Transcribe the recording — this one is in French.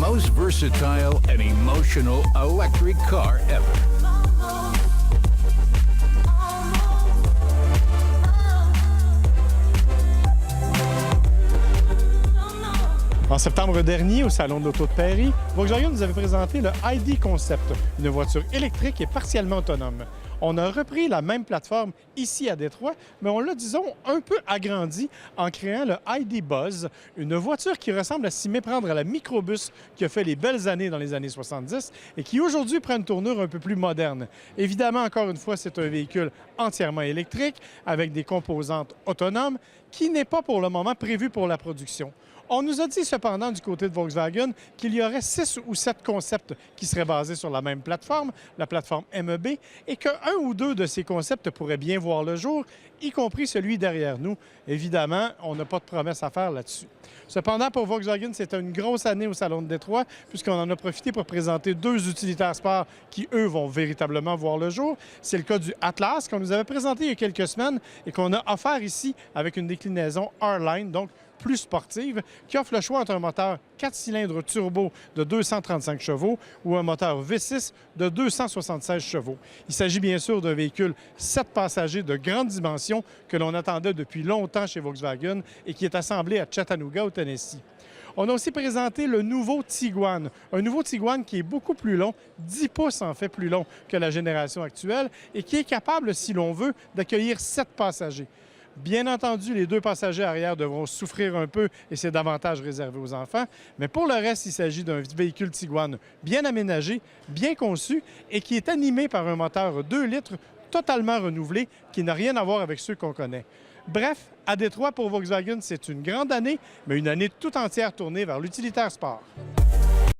most versatile and emotional electric car ever. En septembre dernier, au Salon de l'Auto de Paris, Volkswagen nous avait présenté le ID Concept, une voiture électrique et partiellement autonome. On a repris la même plateforme ici à Détroit, mais on l'a, disons, un peu agrandi en créant le ID Buzz, une voiture qui ressemble à s'y méprendre à la microbus qui a fait les belles années dans les années 70 et qui aujourd'hui prend une tournure un peu plus moderne. Évidemment, encore une fois, c'est un véhicule entièrement électrique avec des composantes autonomes qui n'est pas pour le moment prévu pour la production. On nous a dit cependant du côté de Volkswagen qu'il y aurait 6 ou 7 concepts qui seraient basés sur la même plateforme, la plateforme MEB, et qu'un ou deux de ces concepts pourraient bien voir le jour, y compris celui derrière nous. Évidemment, on n'a pas de promesse à faire là-dessus. Cependant, pour Volkswagen, c'était une grosse année au Salon de Détroit, puisqu'on en a profité pour présenter 2 utilitaires sport qui, eux, vont véritablement voir le jour. C'est le cas du Atlas, qu'on nous avait présenté il y a quelques semaines et qu'on a offert ici avec une déclinaison R-Line, donc plus sportive, qui offre le choix entre un moteur 4 cylindres turbo de 235 chevaux ou un moteur V6 de 276 chevaux. Il s'agit bien sûr d'un véhicule 7 passagers de grande dimension que l'on attendait depuis longtemps chez Volkswagen et qui est assemblé à Chattanooga, au Tennessee. On a aussi présenté le nouveau Tiguan, un nouveau Tiguan qui est beaucoup plus long, 10 pouces en fait plus long que la génération actuelle et qui est capable, si l'on veut, d'accueillir 7 passagers. Bien entendu, les 2 passagers arrière devront souffrir un peu et c'est davantage réservé aux enfants. Mais pour le reste, il s'agit d'un véhicule Tiguan bien aménagé, bien conçu et qui est animé par un moteur 2 litres totalement renouvelé qui n'a rien à voir avec ceux qu'on connaît. Bref, à Détroit pour Volkswagen, c'est une grande année, mais une année tout entière tournée vers l'utilitaire sport.